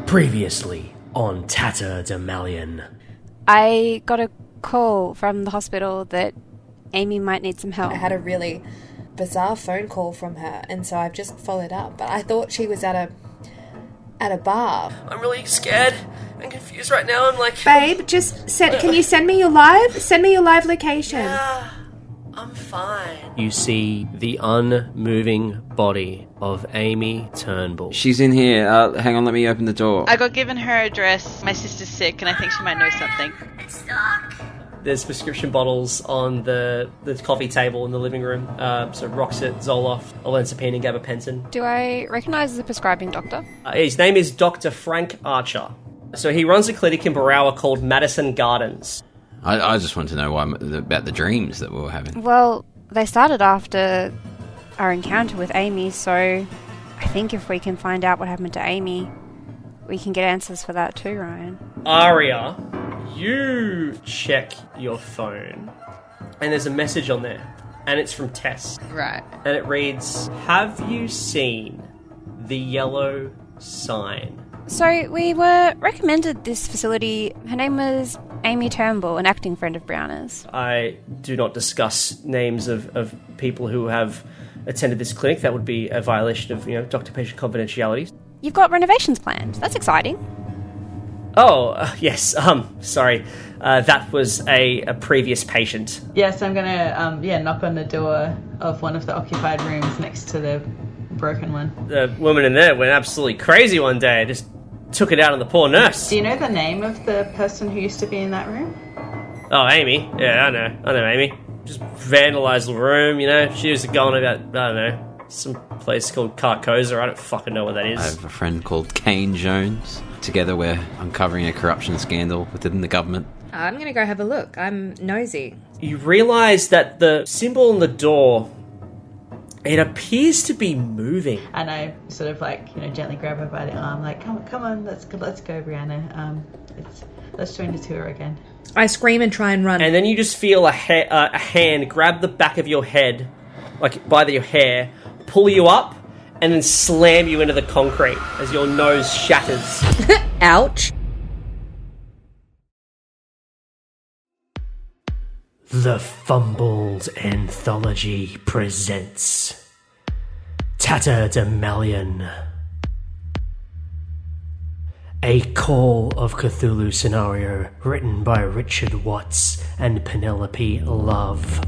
Previously on Tatterdemalion. I got a call from the hospital that Amy might need some help. I had a really bizarre phone call from her, and so I've just followed up. But I thought she was at a bar. I'm really scared and confused right now. I'm like... Babe, can you send me your live location? Yeah, I'm fine. You see the unmoving body of Amy Turnbull. She's in here. Hang on, let me open the door. I got given her address. My sister's sick and I think she might know something. It's stuck. There's prescription bottles on the coffee table in the living room. So Roxette, Zoloft, olanzapine and gabapentin. Do I recognise the prescribing doctor? His name is Dr. Frank Archer. So he runs a clinic in Barawa called Madison Gardens. I just want to know about the dreams that we were having. Well, they started after our encounter with Amy, so I think if we can find out what happened to Amy, we can get answers for that too, Ryan. Aria, you check your phone, and there's a message on there, and it's from Tess. Right. And it reads, "Have you seen the yellow sign?" So we were recommended this facility. Her name was Amy Turnbull, an acting friend of Brianna's. I do not discuss names of people who have attended this clinic. That would be a violation of, doctor-patient confidentiality. You've got renovations planned. That's exciting. Oh, yes. Sorry. That was a previous patient. Yes, I'm gonna knock on the door of one of the occupied rooms next to the broken one. The woman in there went absolutely crazy one day. Just took it out on the poor nurse. Do you know the name of the person who used to be in that room? Oh, Amy. Yeah, I know Amy. Just vandalised the room, She was going about, I don't know, some place called Carcosa. I don't fucking know what that is. I have a friend called Kane Jones. Together we're uncovering a corruption scandal within the government. I'm going to go have a look. I'm nosy. You realise that the symbol on the door, it appears to be moving. And I sort of gently grab her by the arm, like, come on, let's go, Brianna. Let's join the tour again. I scream and try and run. And then you just feel a hand grab the back of your head, like by your hair, pull you up, and then slam you into the concrete as your nose shatters. Ouch. The Fumbled Anthology presents Tatterdemalion, a Call of Cthulhu scenario written by Richard Watts and Penelope Love,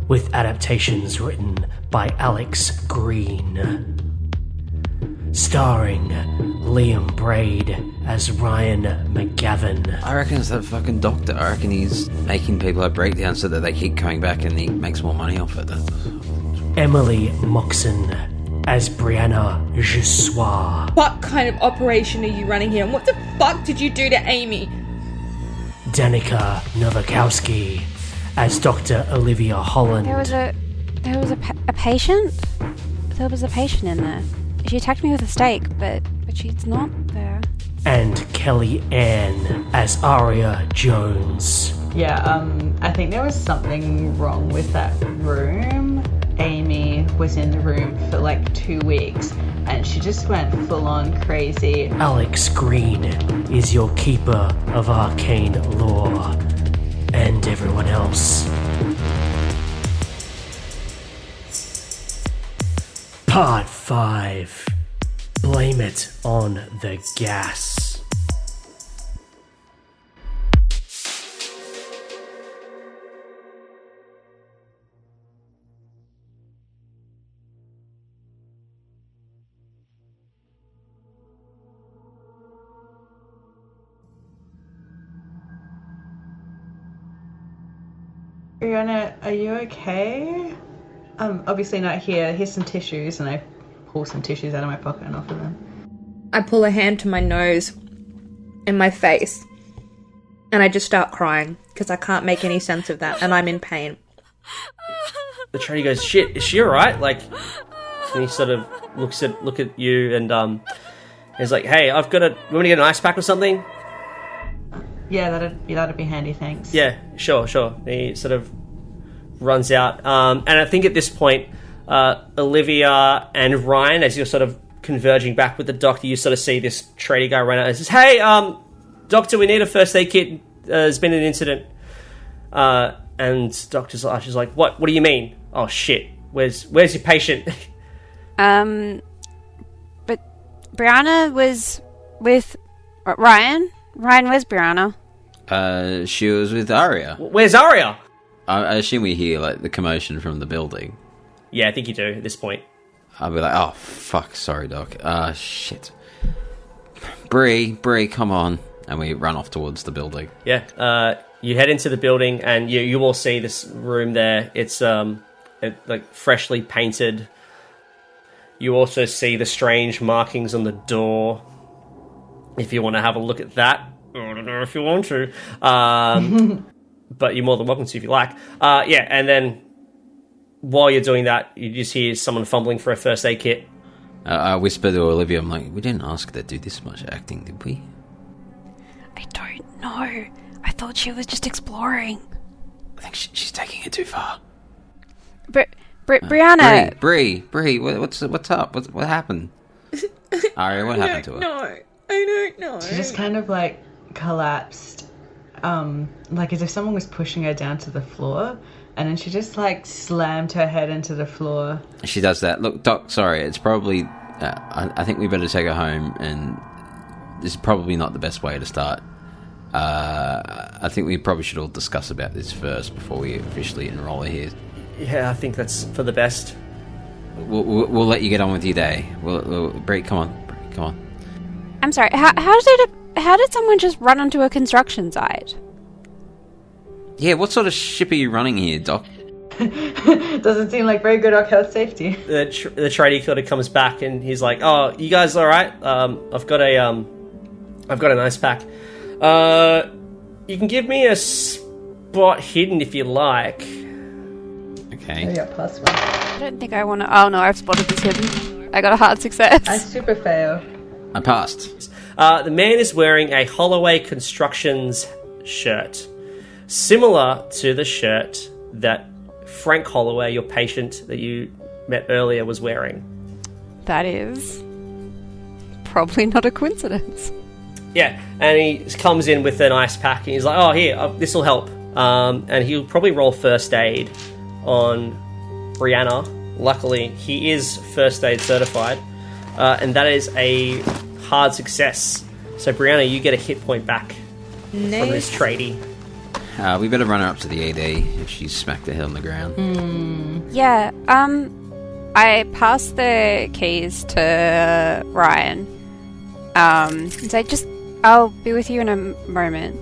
with adaptations written by Alex Green. Starring Liam Braid as Ryan McGavin. I reckon it's that fucking doctor. I reckon he's making people have breakdowns so that they keep coming back and he makes more money off it. Emily Moxon as Brianna Jusuair. What kind of operation are you running here? And what the fuck did you do to Amy? Danica Nowakowski as Dr. Olivia Holland. There was a patient? There was a patient in there. She attacked me with a stake, but she's not there. And Kelly Ann as Aria Jones. Yeah, I think there was something wrong with that room. Amy was in the room for 2 weeks and she just went full on crazy. Alex Green is your keeper of arcane lore, and everyone else. Part 5. Blame it on the gas. Brianna, are you okay? Obviously not here. Here's some tissues, and I pull some tissues out of my pocket and offer them. I pull a hand to my nose and my face, and I just start crying because I can't make any sense of that, and I'm in pain. The trainee goes, "Shit, is she alright?" And he sort of look at you, and he's like, "Hey, I've got you want to get an ice pack or something?" Yeah, that'd be handy, thanks. Yeah, sure. He sort of runs out, and I think at this point, Olivia and Ryan, as you're sort of converging back with the doctor, you sort of see this tradie guy run out and says, "Hey, doctor, we need a first aid kit. There's been an incident." And Dr. Slash is like, What do you mean? Oh, shit. Where's your patient? But Brianna was with Ryan. Ryan, where's Brianna? She was with Aria. Where's Aria? I assume we hear, like, the commotion from the building. Yeah, I think you do at this point. I'll be like, oh, fuck, sorry, Doc. Shit. Bree, come on. And we run off towards the building. Yeah, you head into the building, and you all see this room there. It's like freshly painted. You also see the strange markings on the door. If you want to have a look at that, I don't know if you want to, but you're more than welcome to if you like. Yeah, and then while you're doing that, you just hear someone fumbling for a first aid kit. I whisper to Olivia, I'm like, we didn't ask her to do this much acting, did we? I don't know. I thought she was just exploring. I think she's taking it too far. Brianna. Bree, what's up? What happened? Aria, what happened to her? No, I don't know. She just kind of like collapsed, like as if someone was pushing her down to the floor, and then she just like slammed her head into the floor. She does that. Look, Doc, sorry, it's probably... I think we better take her home, and this is probably not the best way to start. I think we probably should all discuss about this first before we officially enroll her here. Yeah, I think that's for the best. We'll let you get on with your day. Bree, come on. I'm sorry. How did someone just run onto a construction site? Yeah, what sort of ship are you running here, Doc? Doesn't seem like very good on health safety. The tradie sort of comes back, and he's like, "Oh, you guys all right? I've got an ice pack. You can give me a spot hidden if you like." Okay. I got +1. I don't think I want to... Oh no, I've spotted this hidden. I got a hard success. I super fail. I passed. The man is wearing a Holloway Constructions shirt, similar to the shirt that Frank Holloway, your patient that you met earlier, was wearing. That is probably not a coincidence. Yeah, and he comes in with an ice pack, and he's like, "Oh, here, this will help." And he'll probably roll first aid on Brianna. Luckily, he is first aid certified, and that is a hard success. So, Brianna, you get a hit point back from this tradie. We better run her up to the AD if she's smacked her head on the ground. Yeah, I passed the keys to Ryan. So I'll be with you in a moment.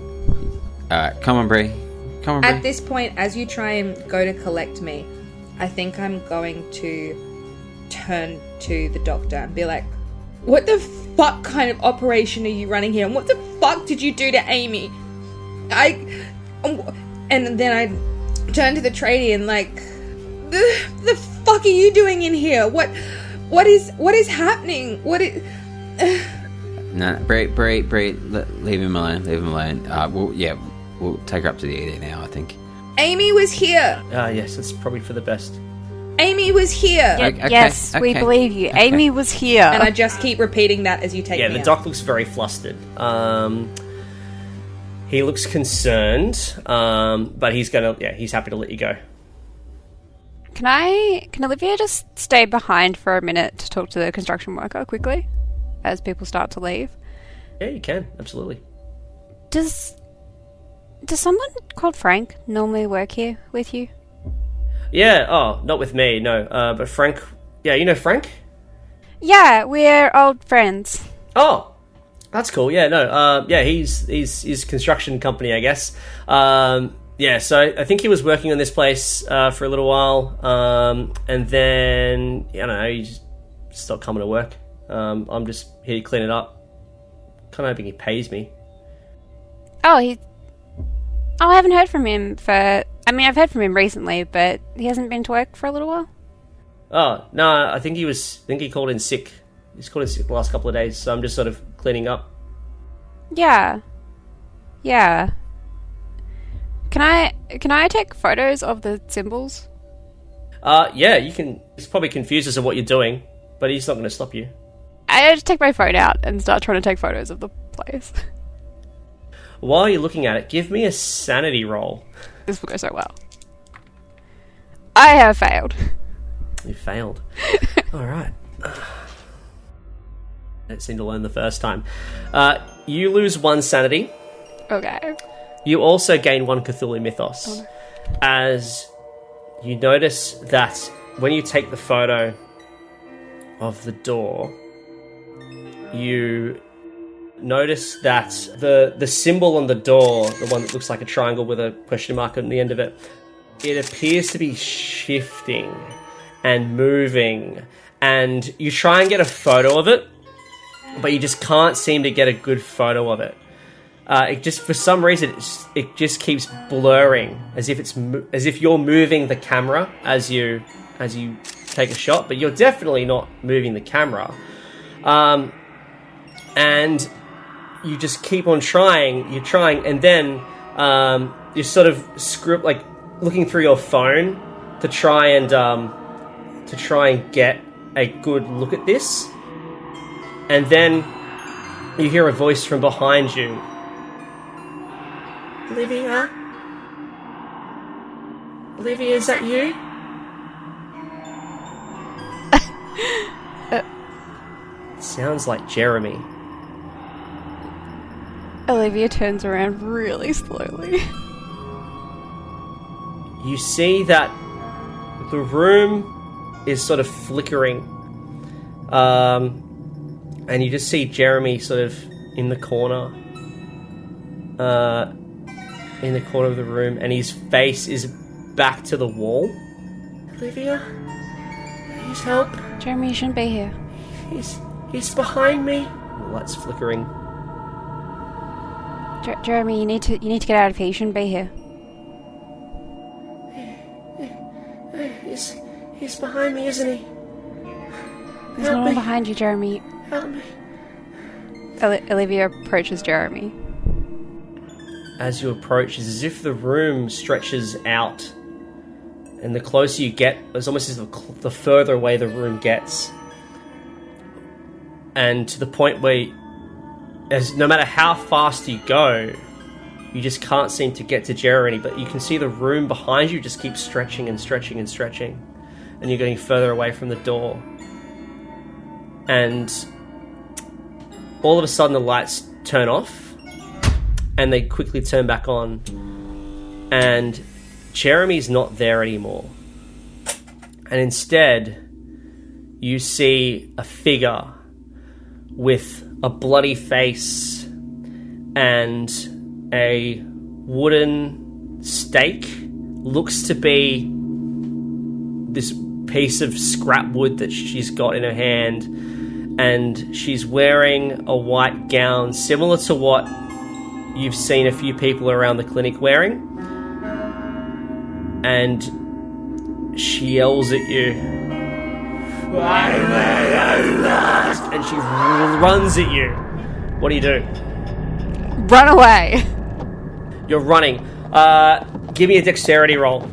Come on, Bree. At this point, as you try and go to collect me, I think I'm going to turn to the doctor and be like, what the fuck kind of operation are you running here? And what the fuck did you do to Amy? And then I turn to the tradie and like, the fuck are you doing in here? What is happening? What is... Nah, Bree, leave him alone. We'll take her up to the AD now, I think. Amy was here. Yes, that's probably for the best. Amy was here. Yeah, yes, we believe you. Okay. Amy was here. And I just keep repeating that as you take me out. Yeah, the doc looks very flustered. He looks concerned, but he's happy to let you go. Can Olivia just stay behind for a minute to talk to the construction worker quickly as people start to leave? Yeah, you can, absolutely. Does someone called Frank normally work here with you? Yeah, not with me, no. But Frank, yeah, you know Frank? Yeah, we're old friends. Oh, that's cool. Yeah, no, he's his construction company, I guess. Yeah, so I think he was working on this place for a little while, and then, I don't know, he just stopped coming to work. I'm just here to clean it up. Kind of hoping he pays me. I haven't heard from him I've heard from him recently, but he hasn't been to work for a little while. Oh, no, I think he called in sick. He's called in sick the last couple of days, so I'm just sort of cleaning up. Yeah. Can I take photos of the symbols? Yeah, you can. He's probably confused as to what you're doing, but he's not going to stop you. I just take my phone out and start trying to take photos of the place. While you're looking at it, give me a sanity roll. This will go so well. I have failed. You failed. Alright. Didn't seem to learn the first time. You lose 1 sanity. Okay. You also gain 1 Cthulhu Mythos. As you notice that when you take the photo of the door, you notice that the symbol on the door, the one that looks like a triangle with a question mark on the end of it, it appears to be shifting and moving. And you try and get a photo of it, but you just can't seem to get a good photo of it. It just, for some reason, it just keeps blurring, as if you're moving the camera as you take a shot, but you're definitely not moving the camera. And you just keep on trying. You're trying, and then you sort of looking through your phone to try and get a good look at this. And then you hear a voice from behind you. Olivia? Olivia, is that you? It sounds like Jeremy. Olivia turns around really slowly. You see that the room is sort of flickering. And you just see Jeremy sort of in the corner. In the corner of the room, and his face is back to the wall. Olivia? Please help. Jeremy, you shouldn't be here. He's behind me. The light's flickering. Jeremy, you need to get out of here. You shouldn't be here. He's behind me, isn't he? There's no one behind you, Jeremy. Help me. Olivia approaches Jeremy. As you approach, it's as if the room stretches out, and the closer you get, it's almost as if the further away the room gets, and to the point where, no matter how fast you go, you just can't seem to get to Jeremy. But you can see the room behind you just keeps stretching and stretching and stretching, and you're getting further away from the door. And all of a sudden, the lights turn off. And they quickly turn back on. And Jeremy's not there anymore. And instead, you see a figure with a bloody face and a wooden stake. Looks to be this piece of scrap wood that she's got in her hand. And she's wearing a white gown similar to what you've seen a few people around the clinic wearing. And she yells at you. And she runs at you. What do? Run away. You're running. Give me a dexterity roll.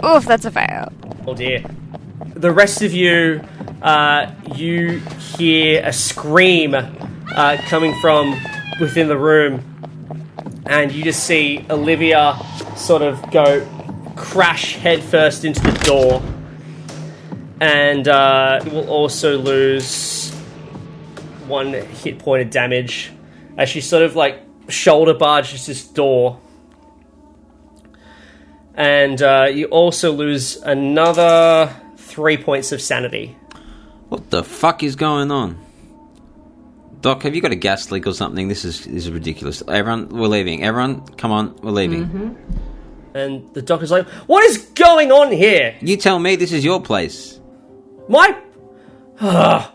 Oof, that's a fail. Oh dear. The rest of you, you hear a scream coming from within the room, and you just see Olivia sort of go crash headfirst into the door, and you will also lose 1 hit point of damage as she sort of shoulder barges this door, and you also lose another 3 points of sanity. What the fuck is going on? Doc, have you got a gas leak or something? This is ridiculous. Everyone, we're leaving. Everyone, come on, we're leaving. Mm-hmm. And the doctor's like, what is going on here? You tell me, this is your place. My... I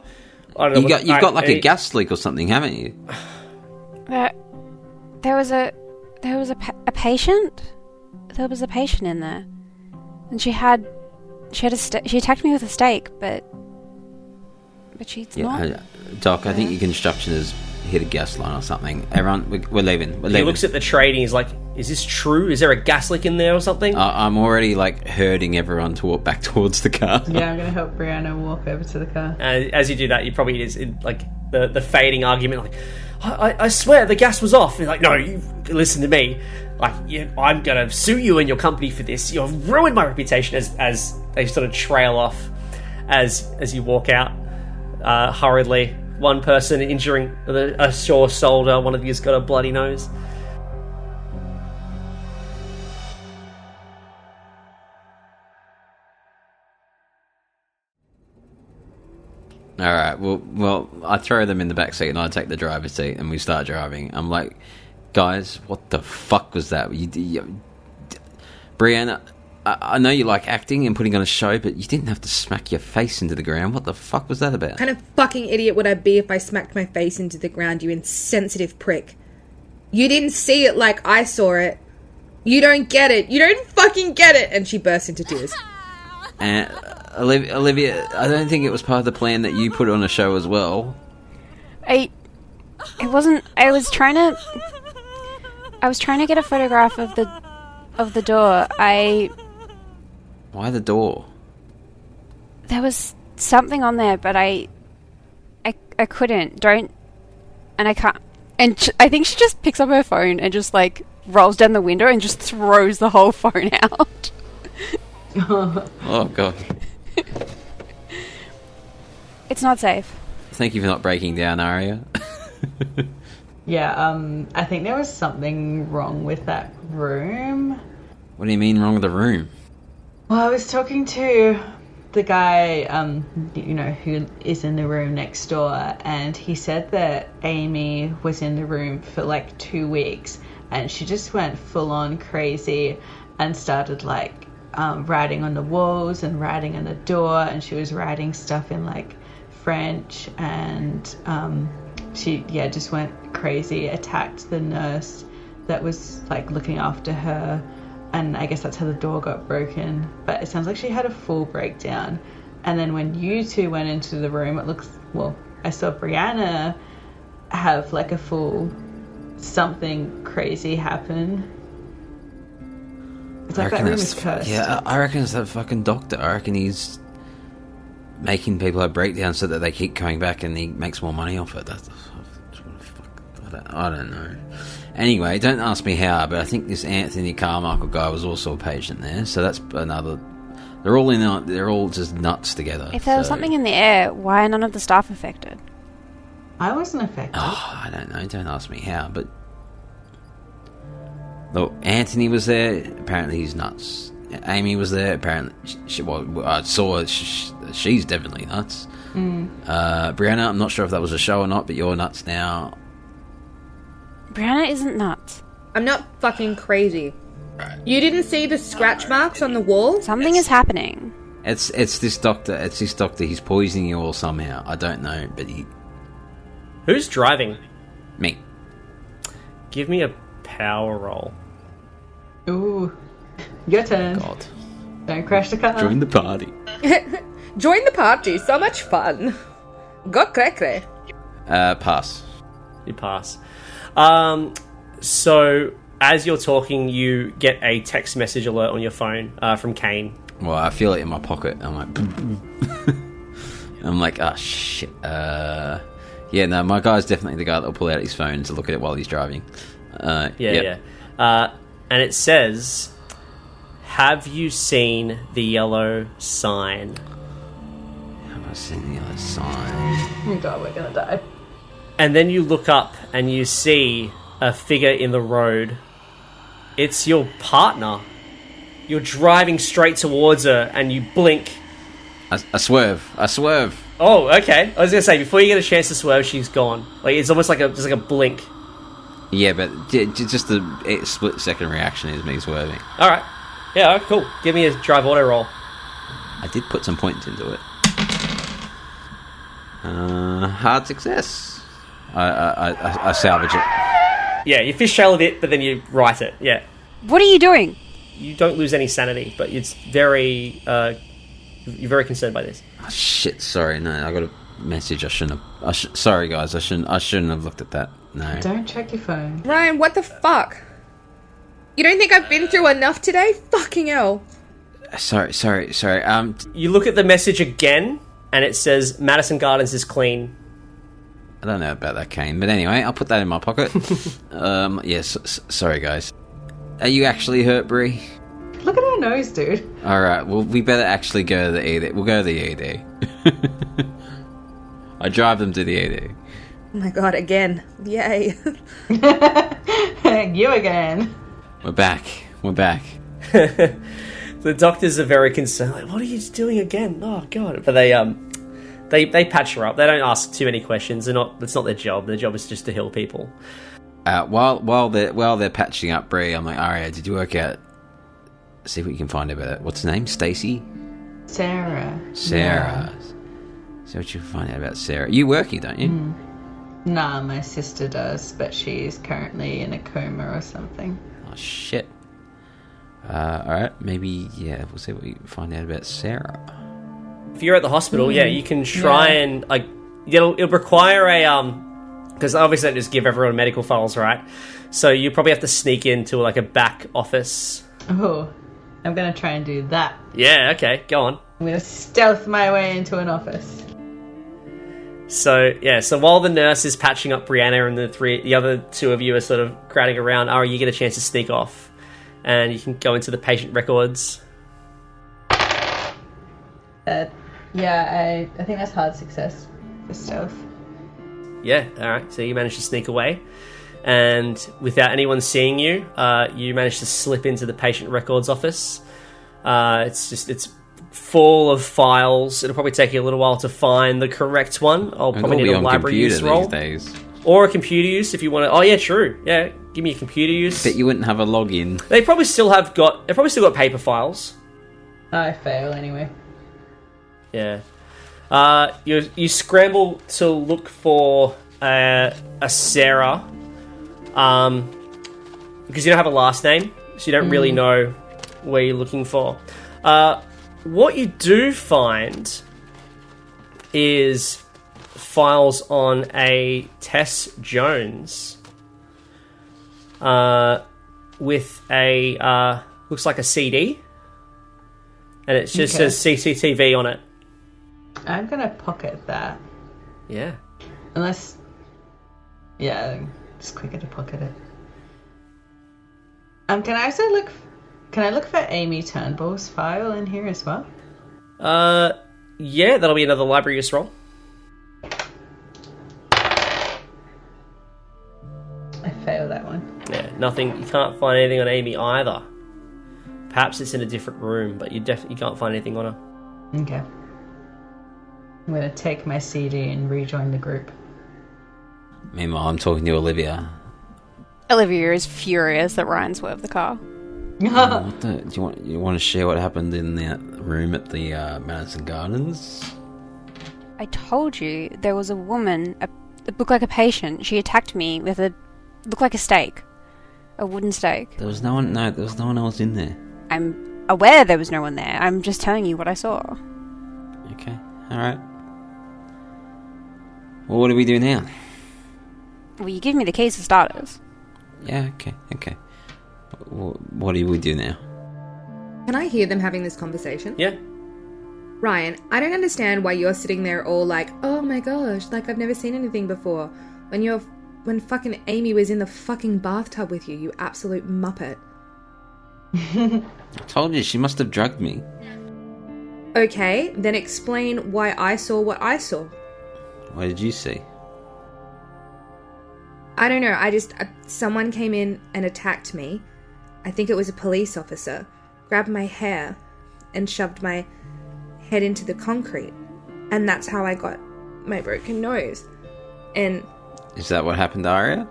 don't know. You've got a gas leak or something, haven't you? There was a patient? There was a patient in there. And she attacked me with a stake, but she's not... Doc, I think your construction has hit a gas line or something. Everyone, we're leaving. He looks at the trade and he's like, is this true? Is there a gas leak in there or something? I'm already like herding everyone to walk back towards the car. Yeah, I'm gonna help Brianna walk over to the car. As you do that, you probably is in, like the fading argument, like, I swear the gas was off. And you're like, no, you listen to me. Like, I'm gonna sue you and your company for this. You've ruined my reputation. As they sort of trail off, as you walk out hurriedly. One person injuring a sore shoulder. One of you's got a bloody nose. All right. Well, I throw them in the back seat and I take the driver's seat and we start driving. I'm like, guys, what the fuck was that? Brianna, I know you like acting and putting on a show, but you didn't have to smack your face into the ground. What the fuck was that about? What kind of fucking idiot would I be if I smacked my face into the ground, you insensitive prick? You didn't see it like I saw it. You don't get it. You don't fucking get it. And she burst into tears. And Olivia, I don't think it was part of the plan that you put on a show as well. It wasn't. I was trying to get a photograph of the door. Why the door? There was something on there, but I couldn't. And I can't. And I think she just picks up her phone and just like rolls down the window and just throws the whole phone out. Oh god. It's not safe. Thank you for not breaking down, Aria. Yeah, I think there was something wrong with that room. What do you mean wrong with the room? Well, I was talking to the guy, who is in the room next door, and he said that Amy was in the room for like 2 weeks, and she just went full on crazy and started like writing on the walls and writing on the door, and she was writing stuff in like French, and she just went crazy, attacked the nurse that was like looking after her, and I guess that's how the door got broken. But it sounds like she had a full breakdown. And then when you two went into the room, I saw Brianna have like a full something crazy happen. It's like that room is cursed. Yeah, I reckon it's that fucking doctor. I reckon he's making people have breakdowns so that they keep coming back and he makes more money off it. I don't know. Anyway, don't ask me how, but I think this Anthony Carmichael guy was also a patient there, so that's another. They're all just nuts together. If there was something in the air, why are none of the staff affected? I wasn't affected. Oh, I don't know. Don't ask me how, but look, Anthony was there. Apparently, he's nuts. Amy was there. Apparently, I saw her. She's definitely nuts. Brianna, I'm not sure if that was a show or not, but you're nuts now. Brianna isn't nuts. I'm not fucking crazy. You didn't see the scratch marks on the wall? Something is happening. It's this doctor. It's this doctor. He's poisoning you all somehow. I don't know, but he. Who's driving? Me. Give me a power roll. Ooh, your turn. God. Don't crash the car. Join the party. Join the party. So much fun. Go cray. Pass. You pass. So as you're talking, you get a text message alert on your phone from Kane. Well, I feel it in my pocket. I'm like, oh shit. Yeah, no, my guy's definitely the guy that'll pull out his phone to look at it while he's driving. Yeah. And it says, have you seen the yellow sign? Have I seen the yellow sign? Oh god, we're gonna die. And then you look up and you see a figure in the road. It's your partner. You're driving straight towards her and you blink. I swerve. Oh, okay. I was going to say, before you get a chance to swerve, she's gone. Like, it's almost like a blink. Yeah, but just the split-second reaction is me swerving. All right. Yeah, all right, cool. Give me a drive auto roll. I did put some points into it. Hard success. I salvage it. Yeah, you fishtail a bit, but then you write it. Yeah. What are you doing? You don't lose any sanity, but it's very... you're very concerned by this. Oh, shit, sorry. No, I got a message. I shouldn't have... sorry, guys. I shouldn't have looked at that. No. Don't check your phone. Ryan, what the fuck? You don't think I've been through enough today? Fucking hell. Sorry. You look at the message again, and it says Madison Gardens is clean. I don't know about that, Kane, but anyway, I'll put that in my pocket. Yes, sorry, guys. Are you actually hurt, Bree? Look at her nose, dude. Alright, well, we better actually go to the ED. We'll go to the ED. I drive them to the ED. Oh my god, again. Yay. You again. We're back. The doctors are very concerned. Like, what are you doing again? Oh god! But they patch her up. They don't ask too many questions. It's not their job. Their job is just to heal people. While they're patching up Bree, I'm like, Aria, did you work out? See what you can find about it. What's her name? Stacy? Sarah. Yeah. See what you can find out about Sarah. You work here, don't you? Nah, my sister does, but she's currently in a coma or something. Oh shit. Alright, maybe, we'll see what we can find out about Sarah. If you're at the hospital, you can try and, like, it'll require a, because obviously they just give everyone medical files, right? So you probably have to sneak into, like, a back office. Oh, I'm going to try and do that. Yeah, okay, go on. I'm going to stealth my way into an office. So while the nurse is patching up Brianna and the other two of you are sort of crowding around, you get a chance to sneak off. And you can go into the patient records. I think that's hard success for stealth. Yeah, alright. So you manage to sneak away. And without anyone seeing you, you manage to slip into the patient records office. It's full of files. It'll probably take you a little while to find the correct one. I'll probably need a library use roll. These days. Or a computer use if you want to. Oh yeah, true. Yeah, give me a computer use. Bet you wouldn't have a login. They probably still got paper files. I fail anyway. Yeah. You scramble to look for a Sarah, because you don't have a last name, so you don't really know where you're looking for. What you do find is files on a Tess Jones with a looks like a CD, and it just says CCTV on it. I'm gonna pocket that. Yeah. Unless, it's quicker to pocket it. Can I also look? Can I look for Amy Turnbull's file in here as well? Yeah, that'll be another library use roll. I failed that one. Yeah, nothing. You can't find anything on Amy either. Perhaps it's in a different room, but you can't find anything on her. Okay. I'm gonna take my CD and rejoin the group. Meanwhile, I'm talking to Olivia. Olivia is furious that Ryan swerved the car. Do you want to share what happened in that room at the Madison Gardens? I told you there was a woman, it looked like a patient. She attacked me with looked like a stake. A wooden stake. There was no one else in there. I'm aware there was no one there. I'm just telling you what I saw. Okay, alright. Well, what do we do now? Well, you give me the keys for starters. Yeah, okay. What do we do now? Can I hear them having this conversation? Yeah. Ryan, I don't understand why you're sitting there all like, oh my gosh, like I've never seen anything before. When fucking Amy was in the fucking bathtub with you, you absolute muppet. I told you, she must have drugged me. Okay, then explain why I saw what I saw. What did you see? I don't know, someone came in and attacked me. I think it was a police officer. Grabbed my hair and shoved my head into the concrete. And that's how I got my broken nose. And... Is that what happened to Aria?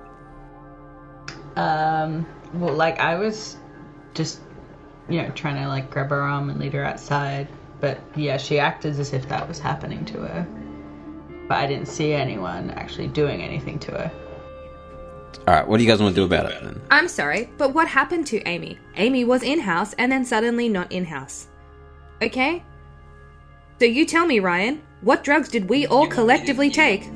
Well, like, I was just, trying to, like, grab her arm and lead her outside. But, yeah, she acted as if that was happening to her. But I didn't see anyone actually doing anything to her. Alright, what do you guys want to do about it, then? I'm sorry, but what happened to Amy? Amy was in-house and then suddenly not in-house. Okay? So you tell me, Ryan, what drugs did we all collectively take?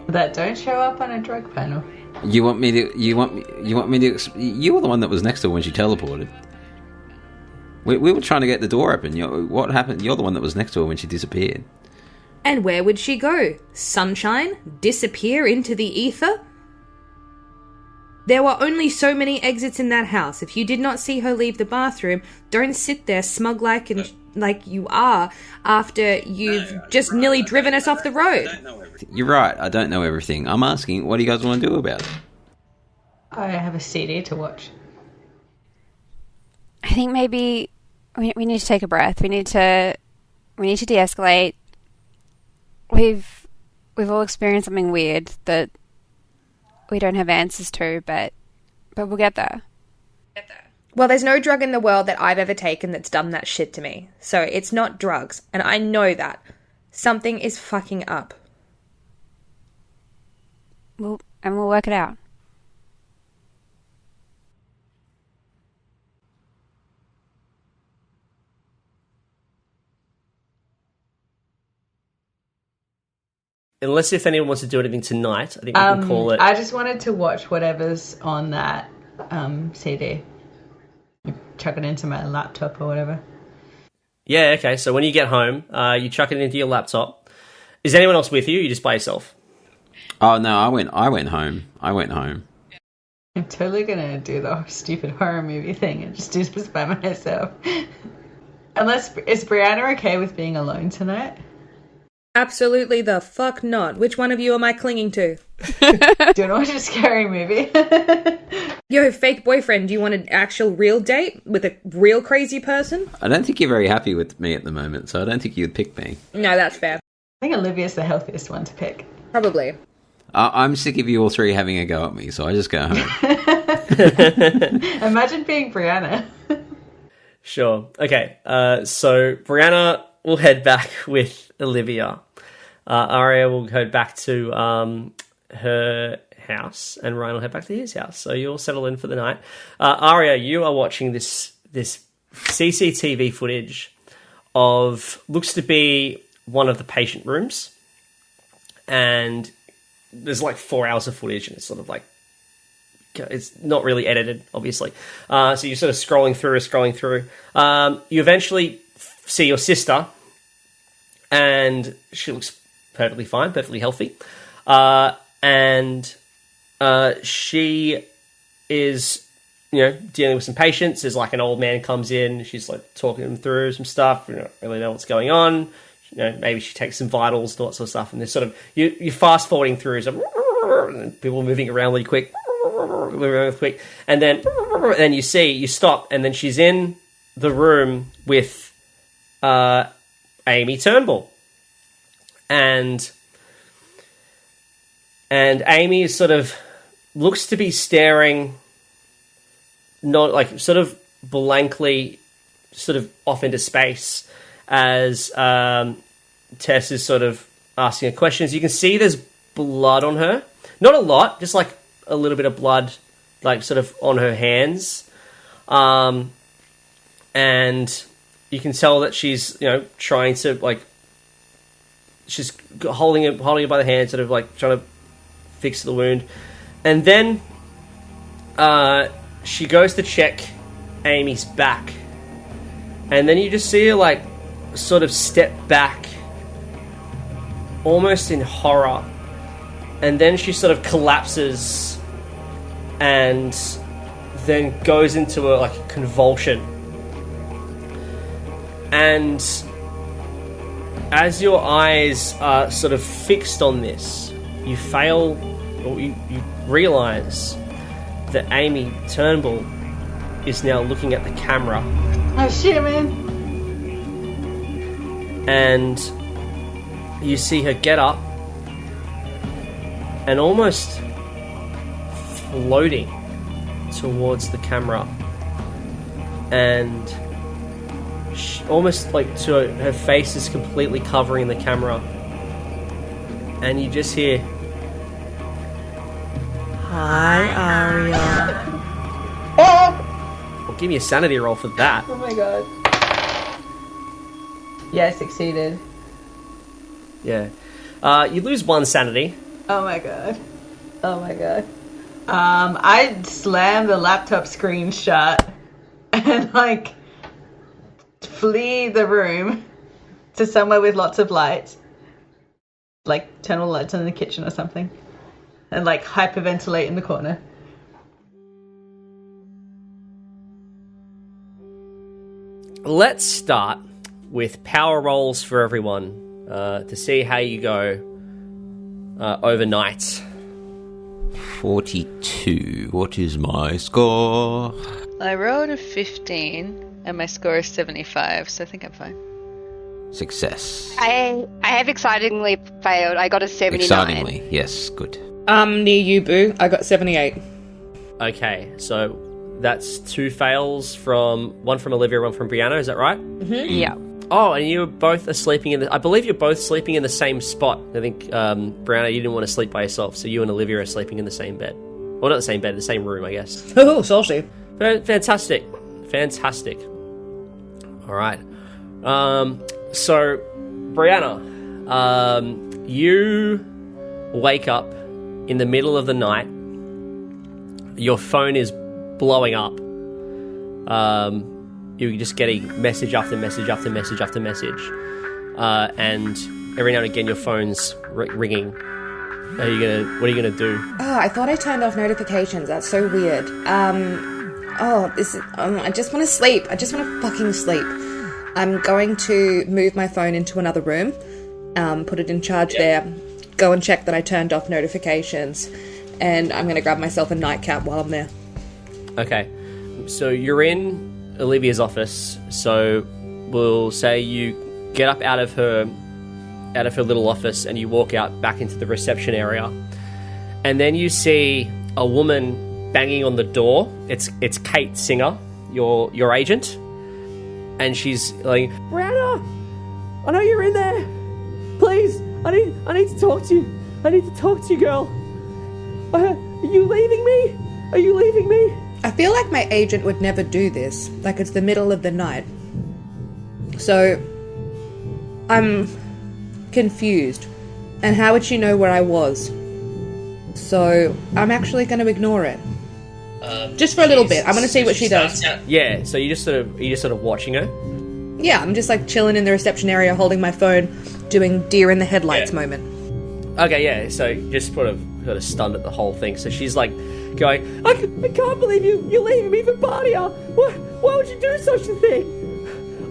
That don't show up on a drug panel. You want me to? You want me to? You were the one that was next to her when she teleported. We were trying to get the door open. What happened? You're the one that was next to her when she disappeared. And where would she go? Sunshine? Disappear into the ether? There were only so many exits in that house. If you did not see her leave the bathroom, don't sit there smug like you are after you've just nearly driven us off the road. You're right. I don't know everything. I'm asking, what do you guys want to do about it? I have a CD to watch. I think maybe we need to take a breath. We need to de-escalate. We've all experienced something weird that we don't have answers to, but we'll get there. Well, there's no drug in the world that I've ever taken that's done that shit to me. So it's not drugs, and I know that. Something is fucking up. We'll work it out. Unless if anyone wants to do anything tonight, I think we can call it. I just wanted to watch whatever's on that CD. Chuck it into my laptop or whatever. Yeah, okay. So when you get home, you chuck it into your laptop. Is anyone else with you? Or you just by yourself? Oh no, I went home. I'm totally gonna do the stupid horror movie thing and just do this by myself. Unless, is Brianna okay with being alone tonight? Absolutely the fuck not. Which one of you am I clinging to? Do you want to watch a scary movie? Yo, fake boyfriend, do you want an actual real date with a real crazy person? I don't think you're very happy with me at the moment, so I don't think you'd pick me. No, that's fair. I think Olivia's the healthiest one to pick. Probably. I'm sick of you all three having a go at me, so I just go home. Imagine being Brianna. Sure. Okay. So Brianna will head back with Olivia. Aria will go back to her house, and Ryan will head back to his house. So you'll settle in for the night. Aria, you are watching this CCTV footage of looks to be one of the patient rooms, and there's like 4 hours of footage, and it's sort of like it's not really edited, obviously. So you're sort of scrolling through. You eventually see your sister, and she looks perfectly fine, perfectly healthy. And she is, dealing with some patients. There's like an old man comes in. She's like talking them through some stuff. We don't really know what's going on. Maybe she takes some vitals and all that sort of stuff. And there's sort of, you're fast forwarding through some people moving around really quick. And then you stop, and then she's in the room with Amy Turnbull. And Amy sort of looks to be staring, not like sort of blankly, sort of off into space as Tess is sort of asking her questions. You can see there's blood on her, not a lot, just like a little bit of blood, like sort of on her hands, and you can tell that she's trying to like. She's holding it by the hand, sort of like trying to fix the wound. And then she goes to check Amy's back. And then you just see her like sort of step back, almost in horror. And then she sort of collapses and then goes into a convulsion. And as your eyes are sort of fixed on this, you realise that Amy Turnbull is now looking at the camera. Oh shit, man. And you see her get up and almost floating towards the camera. And almost like to her face is completely covering the camera, and you just hear, "Hi, Aria." Well, give me a sanity roll for that. Oh my god. Yeah, I succeeded. Yeah. You lose 1 sanity. Oh my god. Oh my god. I'd slam the laptop screen shut and, like, flee the room to somewhere with lots of lights. Like, turn all the lights on in the kitchen or something. And, like, hyperventilate in the corner. Let's start with power rolls for everyone to see how you go overnight. 42. What is my score? I rolled a 15, and my score is 75, so I think I'm fine. Success. I have excitingly failed. I got a 79. Excitingly, yes, good. Near you, Boo. I got 78. Okay, so that's 2 fails one from Olivia, one from Brianna, is that right? Mm-hmm. Yeah. Oh, and you both are sleeping I believe you're both sleeping in the same spot. I think, Brianna, you didn't want to sleep by yourself, so you and Olivia are sleeping in the same bed. Well, not the same bed, the same room, I guess. Oh, saucy. Fantastic. All right. So, Brianna, you wake up in the middle of the night. Your phone is blowing up. You're just getting message after message after message after message. And every now and again your phone's ringing. What are you gonna do? Oh, I thought I turned off notifications. That's so weird. I just want to sleep. I just want to fucking sleep. I'm going to move my phone into another room, put it in charge there, go and check that I turned off notifications, and I'm going to grab myself a nightcap while I'm there. Okay, so you're in Olivia's office, so we'll say you get up out of her little office and you walk out back into the reception area, and then you see a woman banging on the door. It's Kate Singer, your agent, and she's like, Brianna, I know you're in there. Please, I need to talk to you. I need to talk to you, girl. Are you leaving me? I feel like my agent would never do this. Like, it's the middle of the night. So, I'm confused. And how would she know where I was? So, I'm actually going to ignore it. Just for a little bit. I'm going to see what she does. Yeah, so you're just sort of watching her? Yeah, I'm just like chilling in the reception area, holding my phone, doing deer in the headlights moment. Okay, yeah, so just sort of stunned at the whole thing. So she's like going, I can't believe you're leaving me for Bardia. Why would you do such a thing?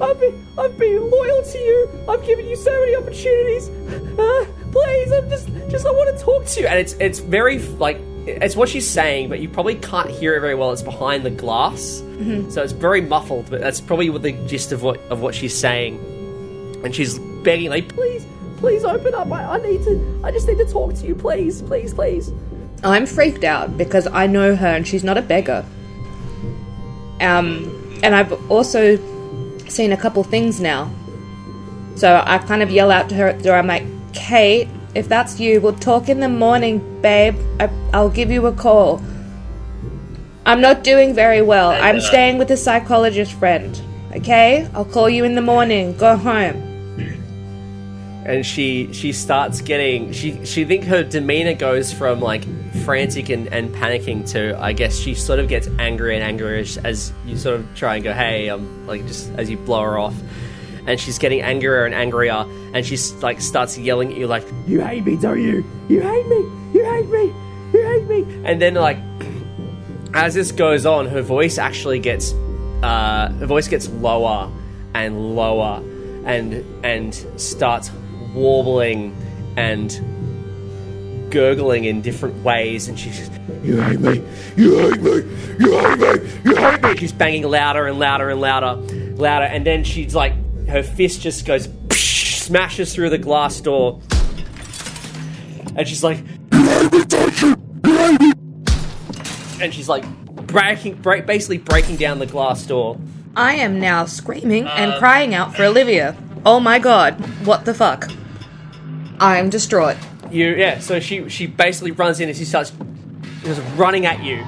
I've been loyal to you. I've given you so many opportunities. Please, I want to talk to you. And it's very, like, it's what she's saying, but you probably can't hear it very well. It's behind the glass. Mm-hmm. So it's very muffled, but that's probably what the gist of what she's saying. And she's begging, like, please open up. I just need to talk to you, please. I'm freaked out because I know her and she's not a beggar. And I've also seen a couple things now. So I kind of yell out to her at the door. I'm like, Kate, if that's you, we'll talk in the morning, babe. I'll give you a call. I'm not doing very well. I'm staying with a psychologist friend. Okay? I'll call you in the morning. Go home. And she starts getting... She think her demeanor goes from, like, frantic and panicking to, I guess, she sort of gets angrier and angrier as you sort of try and go, hey, like, just as you blow her off. And she's getting angrier and angrier, and she, like, starts yelling at you, like, you hate me, don't you? You hate me! You hate me! You hate me! And then, like, as this goes on, her voice actually gets... her voice gets lower and lower and starts warbling and gurgling in different ways, and she's you hate me, you hate me, you hate me, you hate me. She's banging louder and louder and louder, and then she's like, her fist just goes smashes through the glass door, and she's like, you hate me, don't you? You hate me. And she's like basically breaking down the glass door. I am now screaming and crying out for Olivia. Oh my god, what the fuck? I'm distraught. So she basically runs in and she starts just running at you.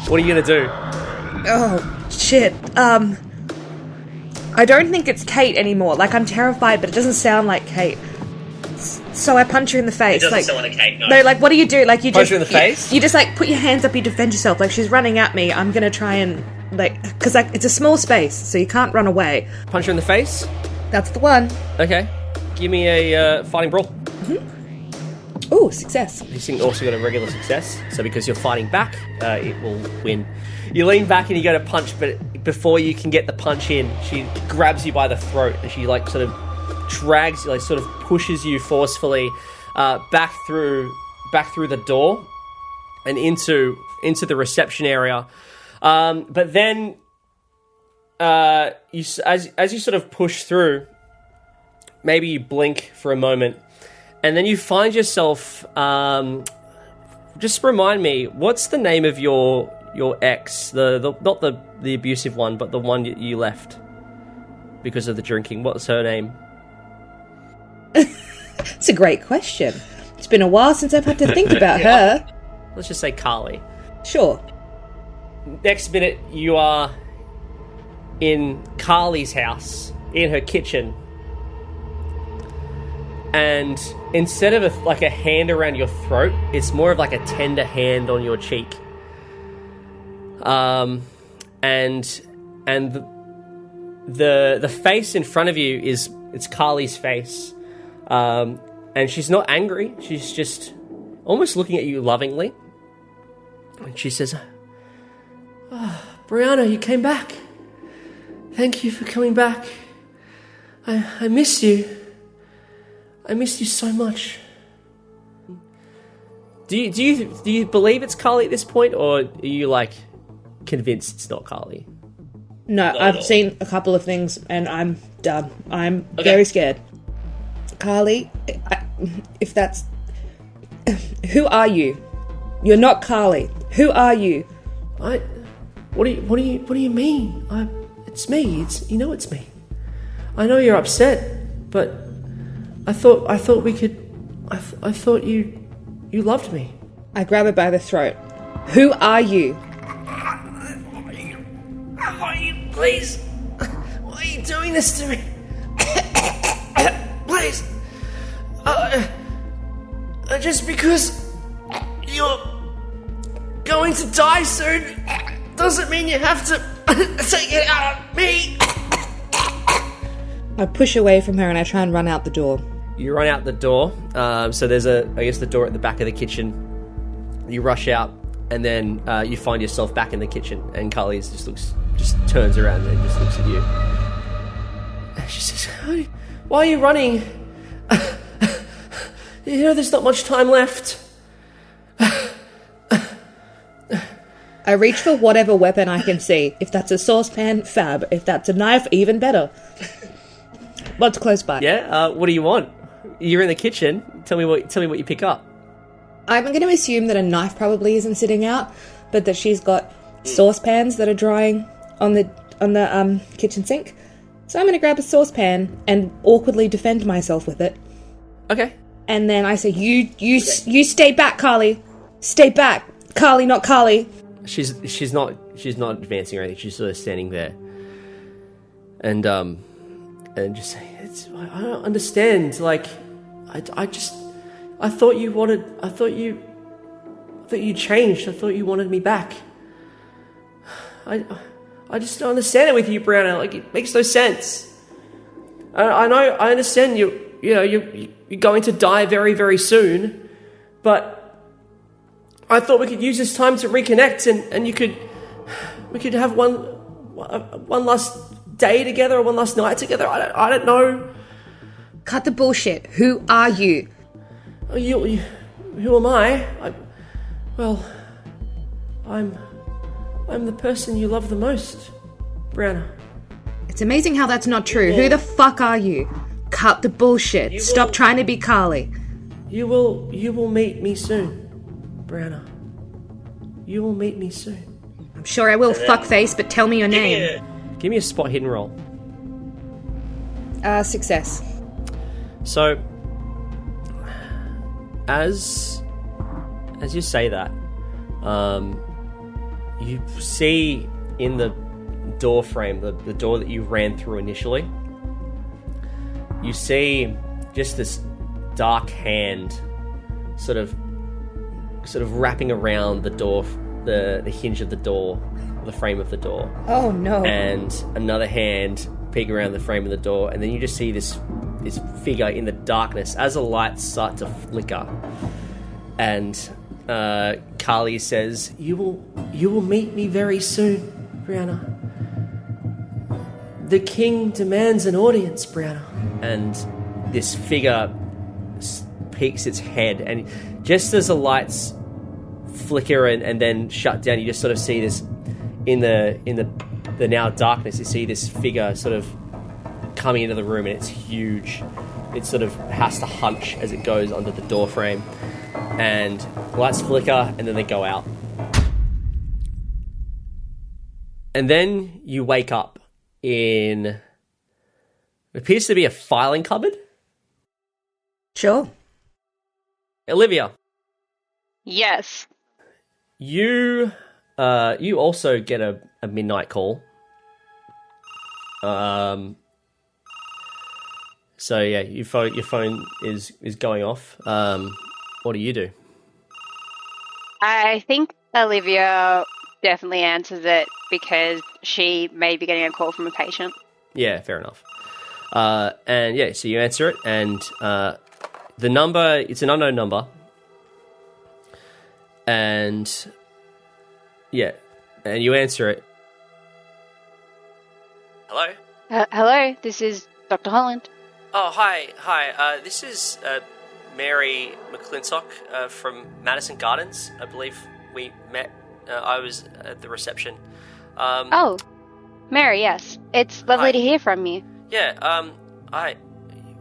What are you gonna do? Oh, shit. I don't think it's Kate anymore. Like, I'm terrified, but it doesn't sound like Kate. So I punch her in the face. It doesn't Like, sound like a cake, no. no, like, what do you do? Like, you Punch just her in the face? You just like put your hands up, you defend yourself. Like, she's running at me. I'm gonna try and like, because like it's a small space, so you can't run away. Punch her in the face? That's the one. Okay. Give me a fighting brawl. Ooh, success. This thing also got a regular success, so because you're fighting back, it will win. You lean back and you go to punch, but before you can get the punch in, she grabs you by the throat and she like sort of drags you, like sort of pushes you forcefully back through the door and into the reception area. But then as you sort of push through, maybe you blink for a moment, and then you find yourself. Just remind me, what's the name of your ex? The not the abusive one, but the one you left because of the drinking. What's her name? It's a great question. It's been a while since I've had to think about her. Let's just say Carly. Sure. Next minute, you are in Carly's house, in her kitchen. And instead of a hand around your throat, it's more of like a tender hand on your cheek. And the face in front of you it's Carly's face. And she's not angry. She's just almost looking at you lovingly. And she says, Brianna, you came back. Thank you for coming back. I miss you. I missed you so much. Do you believe it's Carly at this point, or are you like convinced it's not Carly? No, I've seen a couple of things and I'm done. I'm very scared. Carly, if that's... Who are you? You're not Carly. Who are you? What do you mean? It's me. It's me. I know you're upset, but I thought we could. I thought you loved me. I grab her by the throat. Who are you? Please? Why are you doing this to me? Please. Just because you're going to die soon doesn't mean you have to take it out of me. I push away from her and I try and run out the door. You run out the door. So there's the door at the back of the kitchen. You rush out, and then you find yourself back in the kitchen, and Carly just turns around and just looks at you. And she says, "Why are you running? You know there's not much time left." I reach for whatever weapon I can see. If that's a saucepan, fab. If that's a knife, even better. What's close by? Yeah. What do you want? You're in the kitchen. Tell me what you pick up. I'm going to assume that a knife probably isn't sitting out, but that she's got saucepans that are drying on the kitchen sink. So I'm going to grab a saucepan and awkwardly defend myself with it. Okay. And then I say, "You stay back, Carly. Stay back, Carly, not Carly." She's not advancing or anything. She's sort of standing there, and just saying, I don't understand. Like, I thought you changed. I thought you wanted me back. I just don't understand it with you, Brianna. Like, it makes no sense. I know, I understand you're going to die very, very soon, but I thought we could use this time to reconnect, and we could have one last day together or one last night together. I don't know. Cut the bullshit. Who are you? You who am I? I'm the person you love the most, Brianna. It's amazing how that's not true. Who the fuck are you? Cut the bullshit. Stop trying to be Carly. You will meet me soon, Brianna. You will meet me soon. I'm sure I will, fuckface, but tell me your name. Give me a spot hidden roll. Success. So, as you say that, you see in the door frame, the door that you ran through initially, you see just this dark hand sort of wrapping around the door, the hinge of the door, the frame of the door. Oh no. And another hand peeking around the frame of the door, and then you just see this figure in the darkness as the lights start to flicker. And Kali says, You will meet me very soon, Brianna. The king demands an audience, Brianna. And this figure peeks its head, and just as the lights flicker and then shut down, you just sort of see this in the now darkness. You see this figure sort of coming into the room, and it's huge. It sort of has to hunch as it goes under the door frame, and lights flicker, and then they go out. And then you wake up in what appears to be a filing cupboard. Sure. Olivia. Yes. You also get a midnight call. So yeah, your phone is going off. What do you do? I think Olivia definitely answers it because she may be getting a call from a patient. Yeah, fair enough. And yeah, so you answer it, and the number, it's an unknown number. And yeah, and you answer it. Hello? Hello, this is Dr. Holland. Oh, hi. This is Mary McClintock from Madison Gardens. I believe we met. I was at the reception. Oh, Mary, yes. It's lovely Hi. to hear from you. Yeah,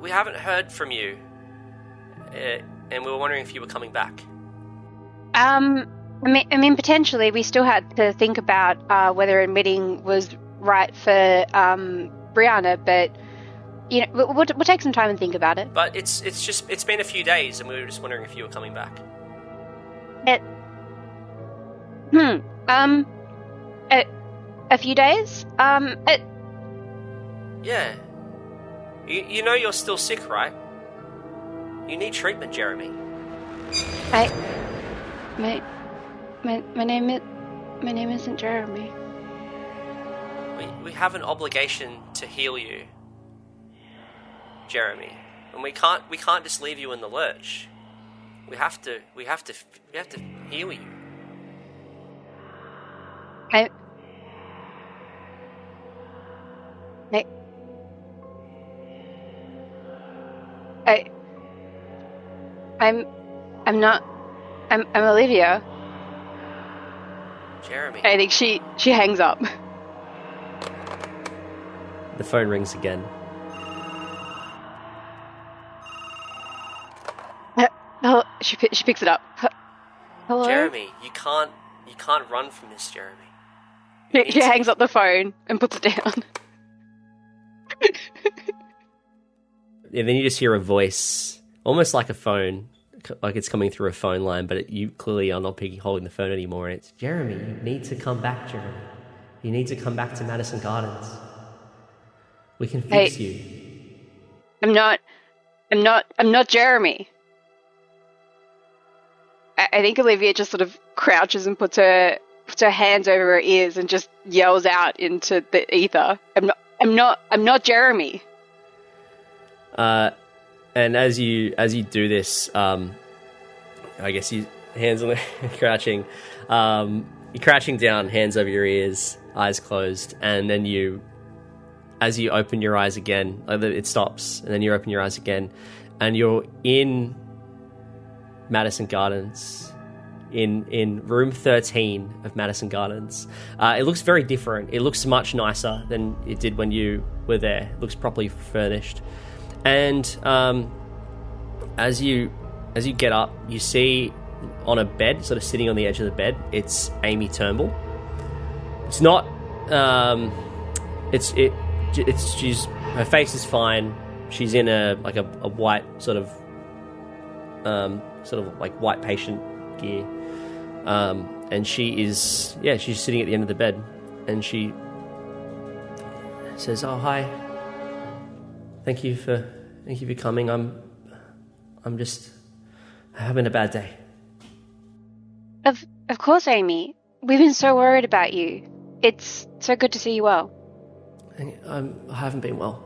we haven't heard from you, and we were wondering if you were coming back. I mean, potentially, we still had to think about whether admitting was right for Brianna, but you know, we'll take some time and think about it. But it's been a few days, and we were just wondering if you were coming back. A few days? Yeah. You know you're still sick, right? You need treatment, Jeremy. My name isn't Jeremy. We have an obligation to heal you, Jeremy, and we can't just leave you in the lurch. We have to heal you. I'm Olivia. Jeremy. I think she hangs up. The phone rings again. Oh, she picks it up. Hello? Jeremy, you can't run from this, Jeremy. She hangs up the phone and puts it down. Yeah, then you just hear a voice, almost like a phone, like it's coming through a phone line, but you clearly are not holding the phone anymore. And it's, Jeremy, you need to come back, Jeremy. You need to come back to Madison Gardens. We can fix you. I'm not Jeremy. I think Olivia just sort of crouches and puts her hands over her ears and just yells out into the ether. I'm not Jeremy. And as you do this, I guess you hands on the crouching. You're crouching down, hands over your ears, eyes closed, and then as you open your eyes again, it stops, and then you open your eyes again, and you're in Madison Gardens, in room 13 of Madison Gardens. It looks very different. It looks much nicer than it did when you were there. It looks properly furnished. And as you get up, you see on a bed, sort of sitting on the edge of the bed, it's Amy Turnbull. It's not. She's her face is fine. She's in a white sort of like white patient gear, and she's sitting at the end of the bed, and she says, "Oh, hi. Thank you for coming. I'm I'm just having a bad day. Of course, Amy. We've been so worried about you. It's so good to see you well. I haven't been well.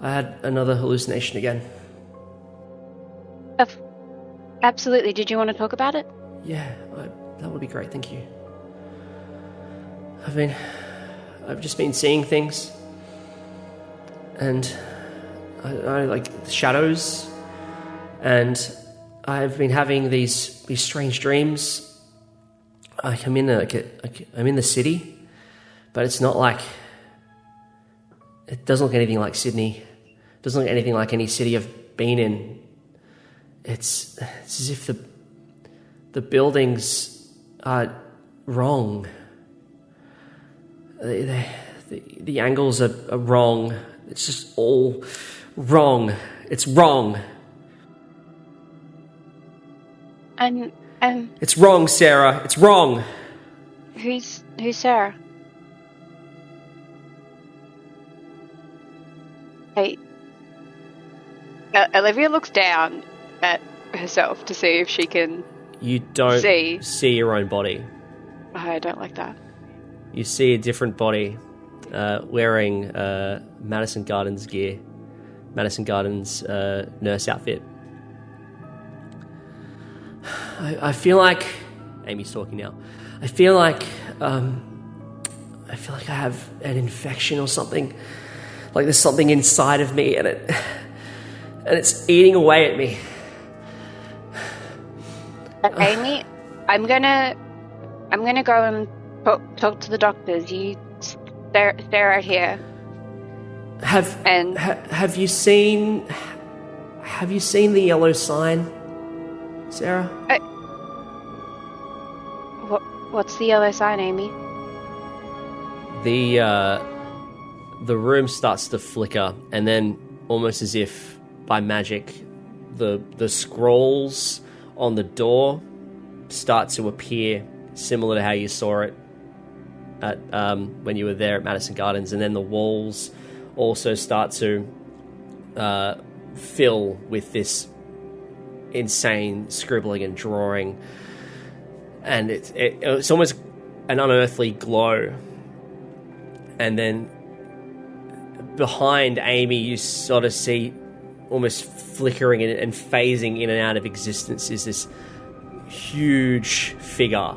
I had another hallucination again. Absolutely. Did you want to talk about it? Yeah, that would be great, thank you. I've just been seeing things. And I like the shadows. And I've been having these strange dreams. I'm in the city, but it's not like... It doesn't look anything like Sydney. It doesn't look anything like any city I've been in. It's as if the buildings are wrong. The angles are wrong. It's just all wrong. It's wrong. It's wrong, Sarah. It's wrong. Who's Sarah? Hey. Olivia looks down at herself to see if she can. You don't see your own body. I don't like that. You see a different body wearing Madison Gardens gear, Madison Gardens nurse outfit. I feel like Amy's talking now. I feel like I have an infection or something. Like there's something inside of me, and it's eating away at me. Amy, I'm gonna go and talk to the doctors. You stay right here. Have you seen the yellow sign, Sarah? What's the yellow sign, Amy? The room starts to flicker, and then almost as if by magic, the scrolls on the door start to appear, similar to how you saw it at when you were there at Madison Gardens, and then the walls also start to fill with this insane scribbling and drawing, and it's almost an unearthly glow. And then behind Amy, you sort of see almost flickering and phasing in and out of existence is this huge figure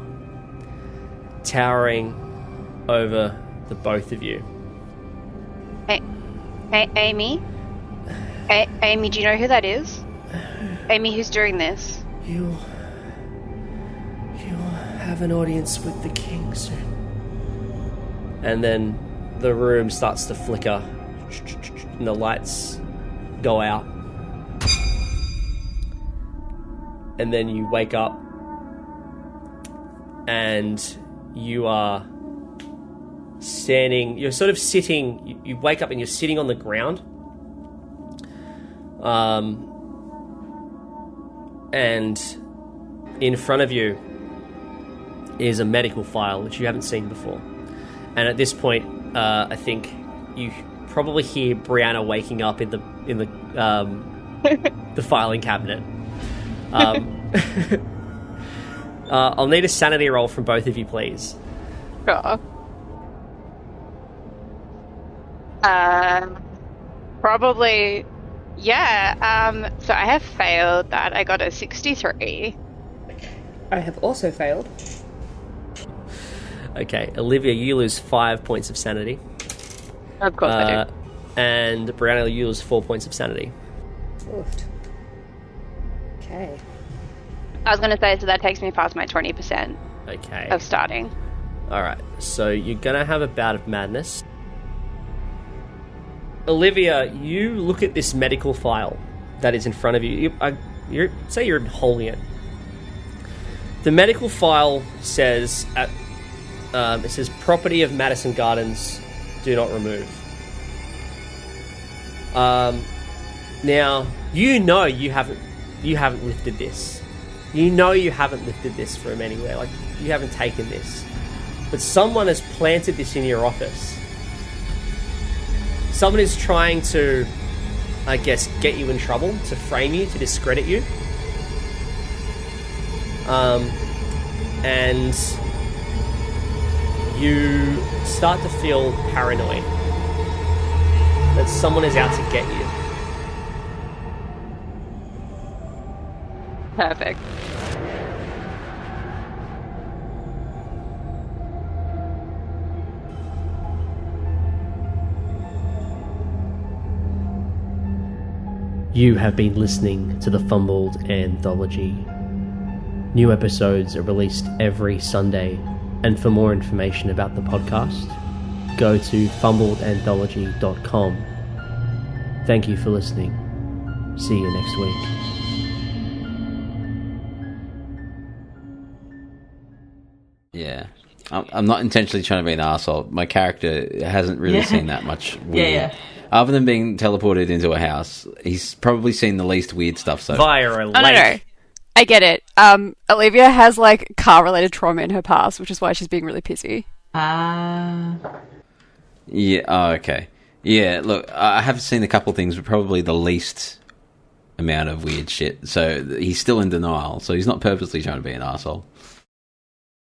towering over the both of you. Amy? Amy, do you know who that is? Amy, who's doing this? You'll have an audience with the king soon. And then the room starts to flicker and the lights go out. And then you wake up and you are standing, you're sort of sitting, you wake up and you're sitting on the ground. And in front of you is a medical file which you haven't seen before. And at this point, I think you probably hear Brianna waking up in the the filing cabinet. I'll need a sanity roll from both of you, please. Sure. Probably, yeah. So I have failed that. I got a 63. I have also failed. Okay, Olivia, you lose 5 points of sanity. Of course I do. And Brianna, you lose 4 points of sanity. Oofed. Okay. I was going to say, so that takes me past my 20% Okay. of starting. Alright, so you're going to have a bout of madness. Olivia, you look at this medical file that is in front of you. Say you're holding it. The medical file says, it says, property of Madison Gardens, do not remove. Now, you know you haven't lifted this. You know you haven't lifted this from anywhere. Like, you haven't taken this. But someone has planted this in your office. Someone is trying to I guess, get you in trouble, to frame you, to discredit you. And you start to feel paranoid that someone is out to get you. Perfect. You have been listening to the Fumbled Anthology. New episodes are released every Sunday, and for more information about the podcast, go to fumbledanthology.com. Thank you for listening. See you next week. Yeah. I'm not intentionally trying to be an arsehole. My character hasn't really seen that much weird. Yeah. Other than being teleported into a house, he's probably seen the least weird stuff so far. Via a lake. No. I get it. Olivia has, like, car-related trauma in her past, which is why she's being really pissy. Yeah, okay. Yeah, look, I have seen a couple things, but probably the least amount of weird shit. So he's still in denial, so he's not purposely trying to be an arsehole.